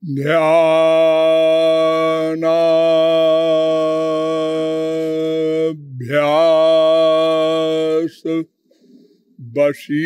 ध्यानाभ्यास वशीकृतेन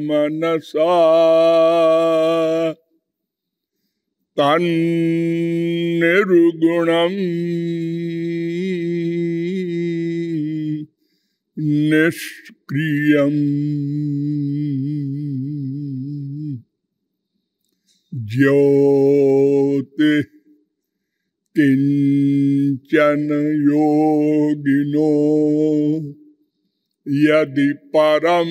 मनसा तन्निर्गुणं निष्क्रियम् ज्योति किंचन योगिनो यदि परम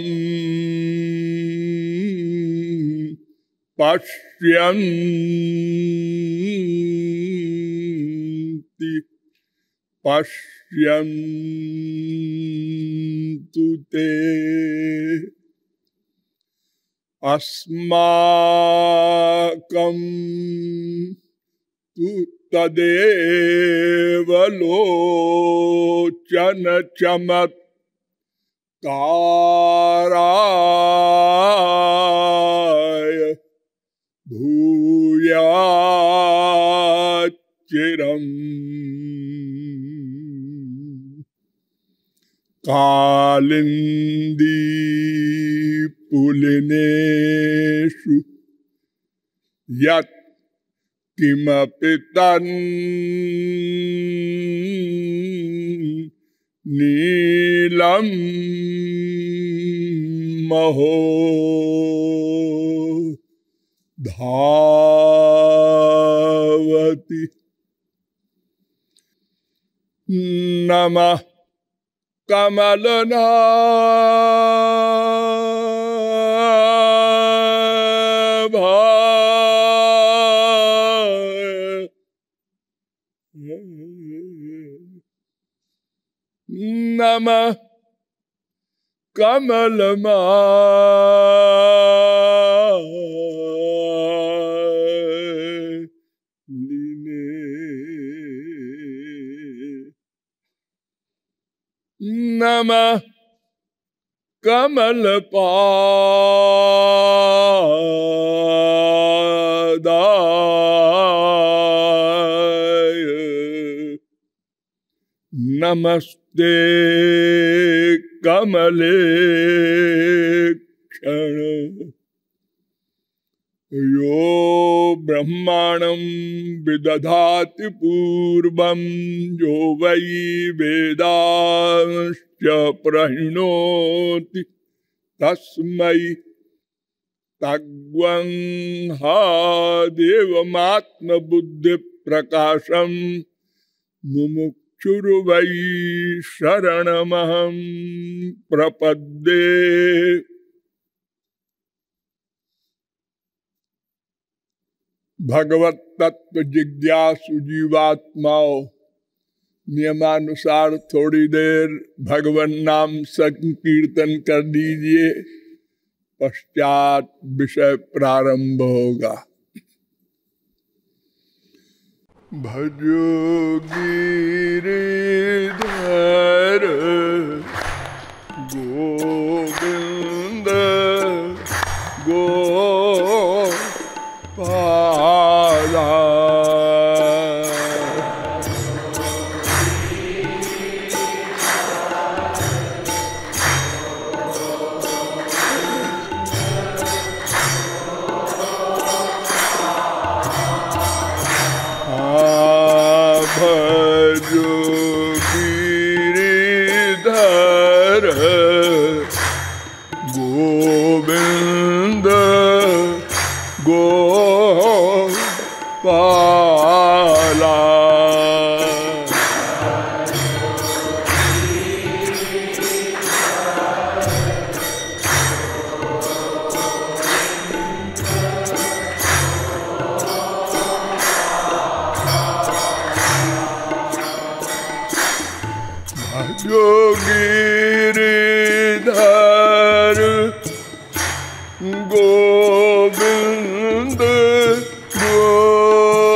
पश्यन्ति पश्यन्तु ते अस्माकं तु तदेव लोचन चमत्काराय भूयाच्चिरम् कालिंदी पुलिनेषु यत् किमपि नीलं महो धावति नमः कमलनाभाय नमः कमलमालिने नमः कमलपादाय नमस्ते कमलेक्षण यो ब्रह्माणं विदधाति पूर्वं यो वै वेदांश्च प्रहिणोति तस्मै तग्वं हा देवमात्मबुद्धिप्रकाशं मुमुक्षुर्वै शरणमहं प्रपद्ये। भगवत तत्व जिज्ञासु जीवात्माओं, नियमानुसार थोड़ी देर भगवान नाम संकीर्तन कर दीजिए, पश्चात विषय प्रारंभ होगा। भजो गिरिधर गोविंद गोपाला भजो गिरिधर गोविंद गोपाला भजो गिरिधर गोविंद गोपाला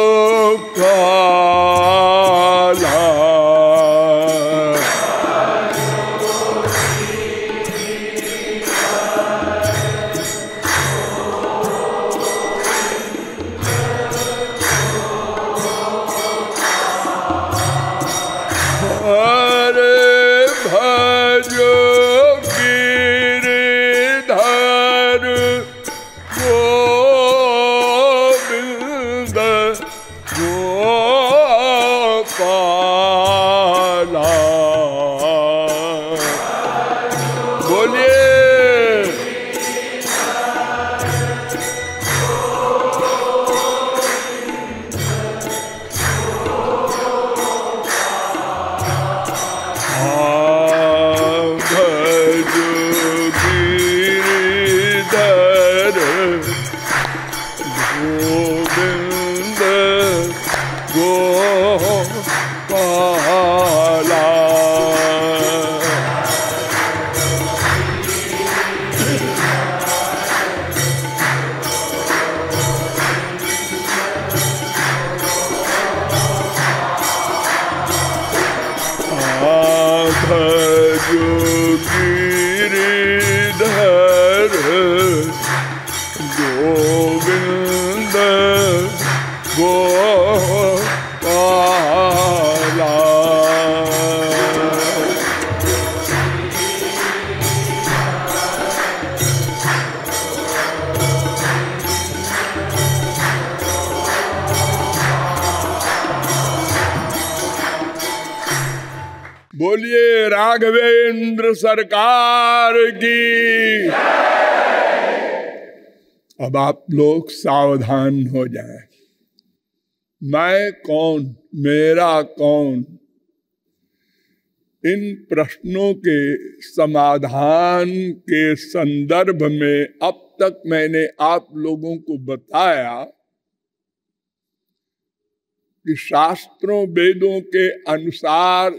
भजो गिरिधर गोविंद गोपाला। बोलिए राघवेंद्र सरकार की। अब आप लोग सावधान हो जाएं। मैं कौन, मेरा कौन, इन प्रश्नों के समाधान के संदर्भ में अब तक मैंने आप लोगों को बताया कि शास्त्रों वेदों के अनुसार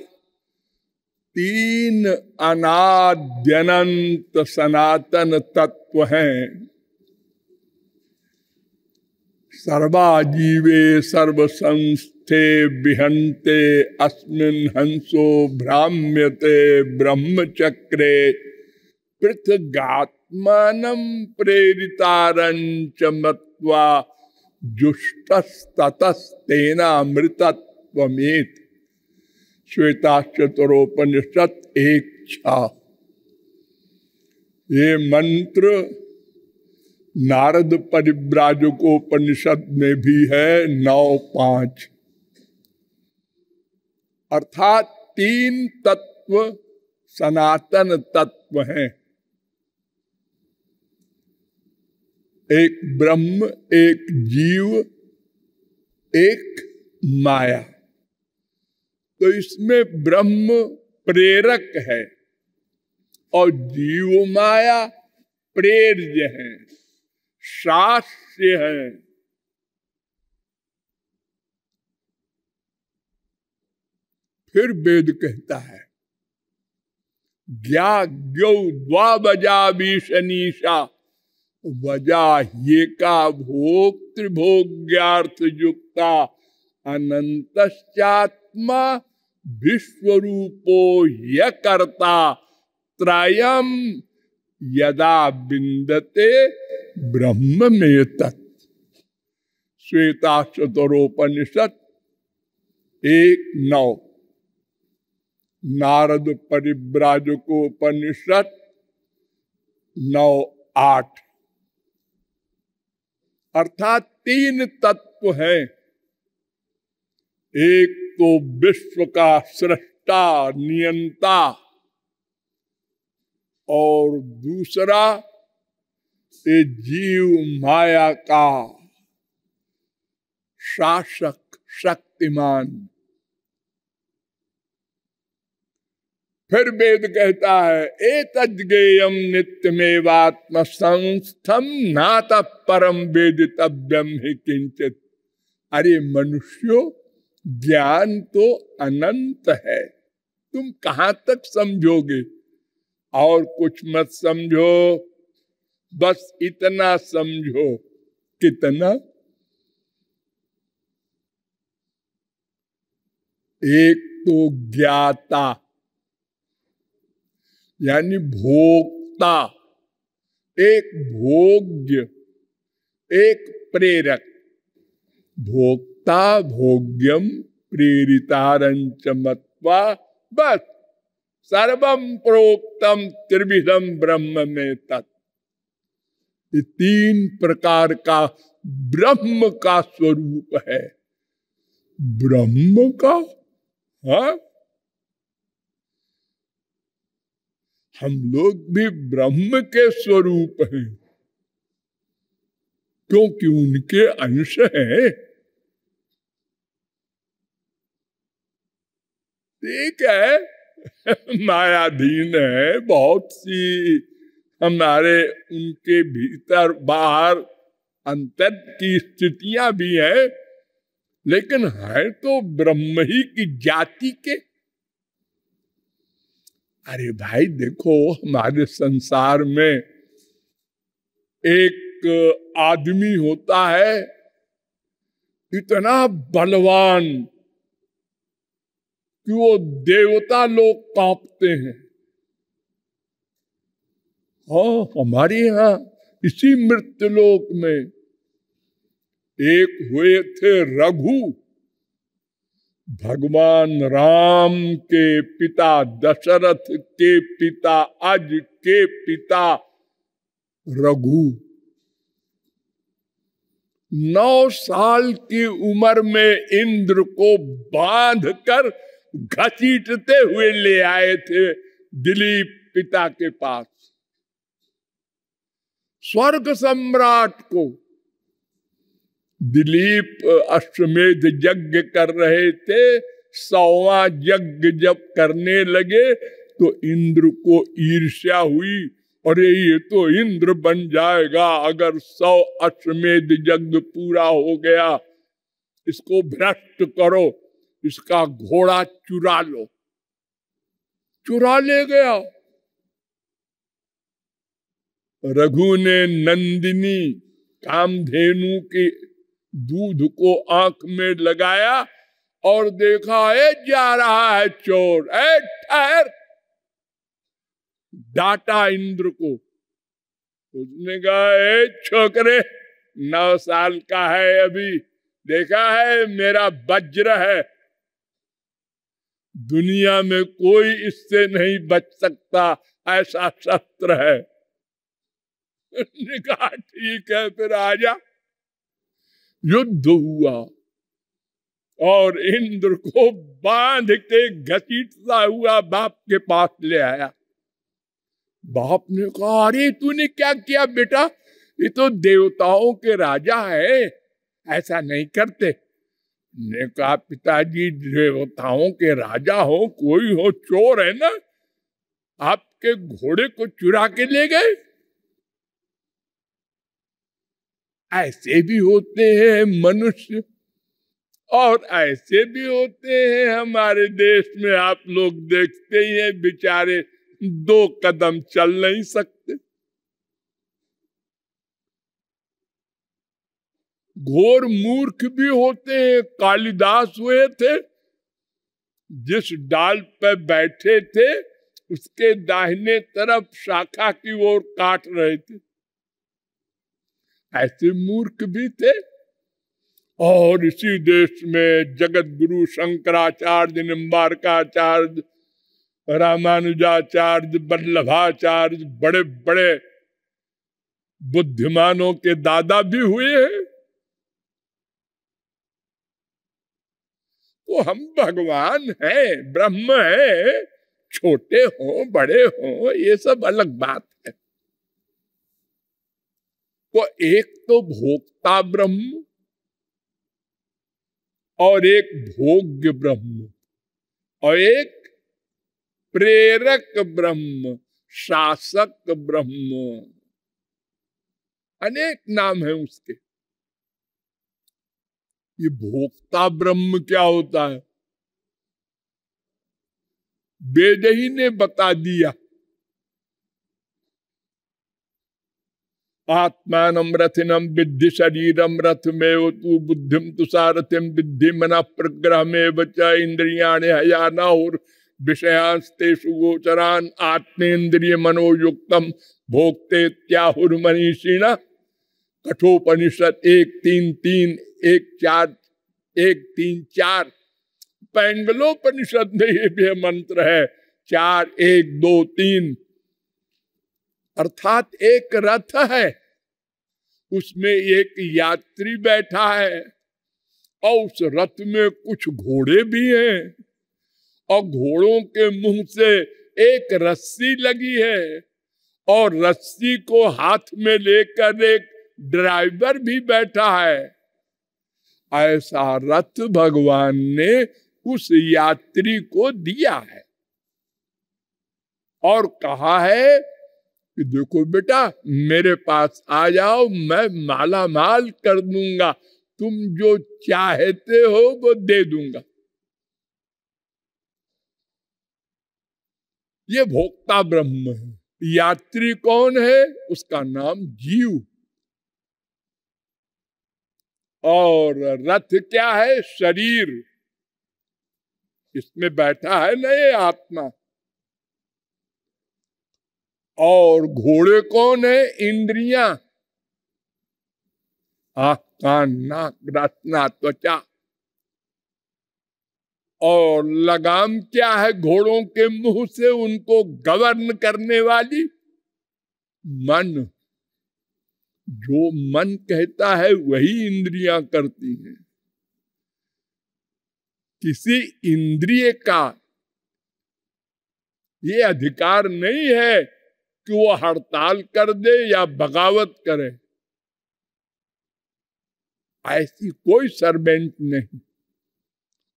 3 अनाद्यनंत सनातन तत्व हैं। सर्वा जीवे सर्वसंस्थे विहन्ते अस्मिन् हंसो भ्राम्यते ब्रह्मचक्रे पृथगात्मानं प्रेरितारञ्च मत्वा जुष्टस्ततस्तेनामृतत्वमेति। श्वेताश्चतरोपनिषद 1:6। ये मंत्र नारद परिव्राजकोपनिषद में भी है 9:5। अर्थात 3 तत्व सनातन तत्व हैं। एक ब्रह्म, एक जीव, एक माया। तो इसमें ब्रह्म प्रेरक है और जीव माया प्रेर्य है, शास्य है। फिर वेद कहता है ज्ञाज्ञौ द्वाबजा विशनीषा वजा ये का भोक्तृभोग्यार्थ युक्ता अनंतश्चात्मा विश्वरूपो य कर्ता त्रयम् यदा विन्दते ब्रह्म में तत्। श्वेताश्वतरोपनिषद 1:9। नारद परिव्राजकोपनिषद 9:8। अर्थात 3 तत्व हैं। एक तो विश्व का सृष्टा नियंता और दूसरा ये जीव माया का शासक शक्तिमान। फिर वेद कहता है एतज्ज्ञेयं नित्यमेवात्म संस्थम नातः परम वेदितव्यम हि किंचित। अरे मनुष्यों, ज्ञान तो अनंत है, तुम कहां तक समझोगे? और कुछ मत समझो, बस इतना समझो। कितना? एक तो ज्ञाता यानी भोक्ता, एक भोग्य, एक प्रेरक। भोक्ता भोग्यम प्रेरितारंच मत्वा, बस सर्वम प्रोक्तम त्रिविधम ब्रह्म में तत्। ये 3 प्रकार का ब्रह्म का स्वरूप है। ब्रह्म का? हाँ, हम लोग भी ब्रह्म के स्वरूप हैं, क्योंकि उनके अंश हैं। ठीक है, मायाधीन है, बहुत सी हमारे उनके भीतर बाहर अंतर की स्थितियां भी हैं, लेकिन है तो ब्रह्म ही की जाति के। अरे भाई देखो, हमारे संसार में एक आदमी होता है इतना बलवान, कि वो देवता लोग कांपते हैं। हाँ, हमारे यहाँ इसी मृत्युलोक में एक हुए थे रघु, भगवान राम के पिता, दशरथ के पिता, अज के पिता रघु। 9 साल की उम्र में इंद्र को बांध कर घसीटते हुए ले आए थे दिलीप पिता के पास। स्वर्ग सम्राट को दिलीप अश्वमेध यज्ञ कर रहे थे। 100वां यज्ञ जब करने लगे तो इंद्र को ईर्ष्या हुई, अरे ये तो इंद्र बन जाएगा अगर 100 अश्वमेध यज्ञ पूरा हो गया, इसको भ्रष्ट करो, इसका घोड़ा चुरा लो। चुरा ले गया। रघु ने नंदिनी कामधेनु के दूध को आंख में लगाया और देखा है जा रहा है चोर, ए ठहर। डांटा इंद्र को। उसने कहा, ए छोकरे, 9 साल का है अभी, देखा है मेरा वज्र है, दुनिया में कोई इससे नहीं बच सकता, ऐसा शस्त्र है। उसने कहा ठीक है फिर आजा। युद्ध हुआ और इंद्र को बांध के घसीटता हुआ बाप के पास ले आया। बाप ने कहा, अरे तूने क्या किया बेटा, ये तो देवताओं के राजा है, ऐसा नहीं करते। ने कहा, पिताजी देवताओं के राजा हो, कोई हो, चोर है ना, आपके घोड़े को चुरा के ले गए। ऐसे भी होते हैं मनुष्य, और ऐसे भी होते हैं हमारे देश में, आप लोग देखते ही हैं, बेचारे 2 कदम चल नहीं सकते। घोर मूर्ख भी होते हैं। कालिदास हुए थे, जिस डाल पर बैठे थे उसके दाहिने तरफ शाखा की ओर काट रहे थे, ऐसे मूर्ख भी थे। और इसी देश में जगत गुरु शंकराचार्य, निम्बारकाचार्य, रामानुजाचार्य, वल्लभाचार्य, बड़े बड़े बुद्धिमानों के दादा भी हुए हैं। तो हम भगवान हैं, ब्रह्म हैं, छोटे हों बड़े हों ये सब अलग बात है। तो एक तो भोक्ता ब्रह्म और एक भोग्य ब्रह्म और एक प्रेरक ब्रह्म, शासक ब्रह्म, अनेक नाम है उसके। ये भोक्ता ब्रह्म क्या होता है, वेद ही ने बता दिया। आत्मानं रथिनं विद्धि शरीरम रथमेव तु बुद्धिम तुषारथिम विद्धि मना प्रग्रहमेव च इंद्रियाणि हयानाहुर विषयांस्तेषु गोचरान् आत्मेन्द्रिय मनोयुक्तम भोक्ते त्याहुर मनीषिणः। कठोपनिषद 1:3-3, 1:4, 1:3-4। पैंगलोपनिषद में ये भी मंत्र है 4:1-2-3। अर्थात एक रथ है, उसमें एक यात्री बैठा है और उस रथ में कुछ घोड़े भी हैं और घोड़ों के मुंह से एक रस्सी लगी है और रस्सी को हाथ में लेकर एक ड्राइवर भी बैठा है। ऐसा रथ भगवान ने उस यात्री को दिया है और कहा है कि देखो बेटा मेरे पास आ जाओ, मैं माला माल कर दूंगा, तुम जो चाहते हो वो दे दूंगा। ये भोक्ता ब्रह्म है। यात्री कौन है, उसका नाम जीव। और रथ क्या है, शरीर। इसमें बैठा है ना ये आत्मा। और घोड़े कौन है? इंद्रियां, आँख, कान, नाक, रसना, त्वचा। और लगाम क्या है घोड़ों के मुंह से उनको गवर्न करने वाली? मन। जो मन कहता है वही इंद्रियां करती हैं। किसी इंद्रिय का ये अधिकार नहीं है कि वो हड़ताल कर दे या बगावत करे। ऐसी कोई सर्वेंट नहीं।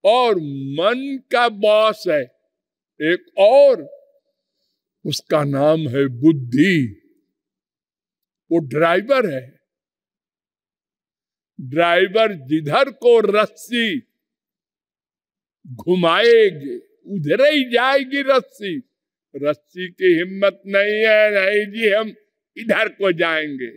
और मन का बॉस है एक और, उसका नाम है बुद्धि। वो ड्राइवर है। ड्राइवर जिधर को रस्सी घुमाएगी उधर ही जाएगी रस्सी। रस्सी की हिम्मत नहीं है, नहीं जी हम इधर को जाएंगे।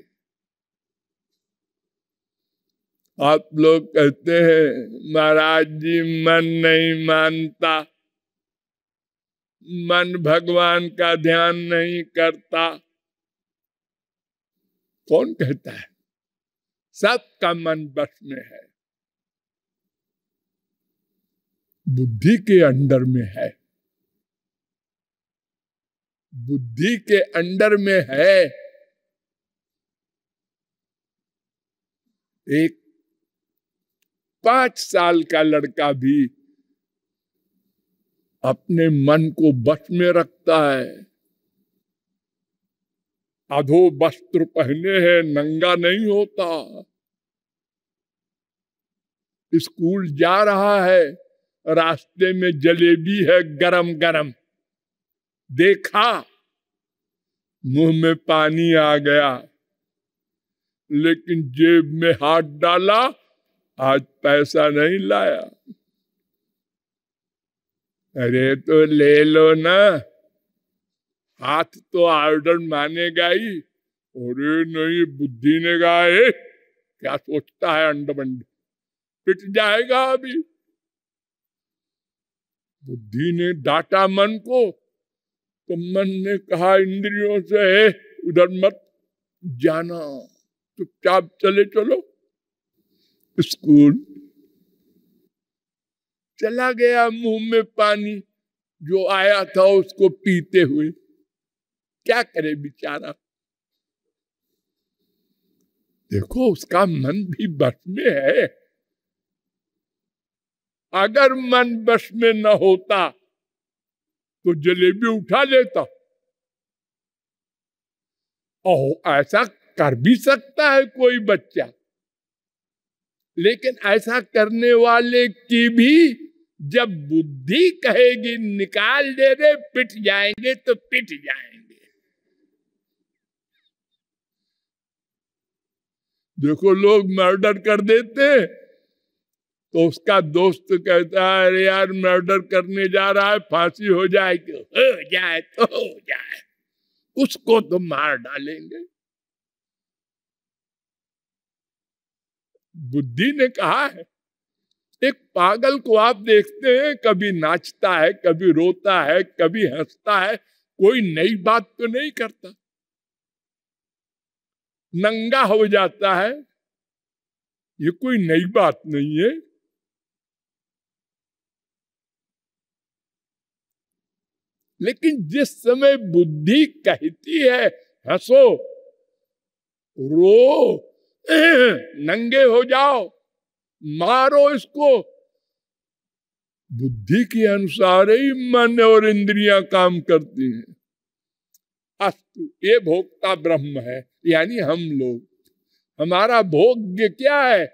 आप लोग कहते हैं महाराज जी मन नहीं मानता, मन भगवान का ध्यान नहीं करता। कौन कहता है? सबका मन बस में है, बुद्धि के अंडर में है। बुद्धि के अंडर में है। एक 5 साल का लड़का भी अपने मन को बस में रखता है। अधो वस्त्र पहने हैं, नंगा नहीं होता। स्कूल जा रहा है, रास्ते में जलेबी है गरम गरम, देखा मुंह में पानी आ गया, लेकिन जेब में हाथ डाला, आज पैसा नहीं लाया। अरे तो ले लो ना, हाथ तो ऑर्डर मानेगा ही। अरे नहीं, बुद्धि ने कहा क्या सोचता है अंडबंड, पिट जाएगा अभी। बुद्धि ने डांटा मन को, तो मन ने कहा इंद्रियों से उधर मत जाना, चुपचाप चले चलो। स्कूल चला गया, मुंह में पानी जो आया था उसको पीते हुए। क्या करे बेचारा। देखो उसका मन भी बस में है। अगर मन बस में न होता तो जलेबी उठा लेता। ओह, ऐसा कर भी सकता है कोई बच्चा, लेकिन ऐसा करने वाले की भी जब बुद्धि कहेगी निकाल दे रे, पिट जाएंगे तो पिट जाएंगे। देखो लोग मर्डर कर देते हैं तो उसका दोस्त कहता है अरे यार मर्डर करने जा रहा है, फांसी हो जाए तो हो जाए, उसको तो मार डालेंगे। बुद्धि ने कहा है। एक पागल को आप देखते हैं, कभी नाचता है, कभी रोता है, कभी हंसता है, कोई नई बात तो नहीं करता। नंगा हो जाता है, ये कोई नई बात नहीं है। लेकिन जिस समय बुद्धि कहती है हंसो, रो, नंगे हो जाओ, मारो इसको, बुद्धि के अनुसार ही मन और इंद्रियां काम करती हैं। अस्तु, ये भोक्ता ब्रह्म है, यानी हम लोग। हमारा भोग्य क्या है?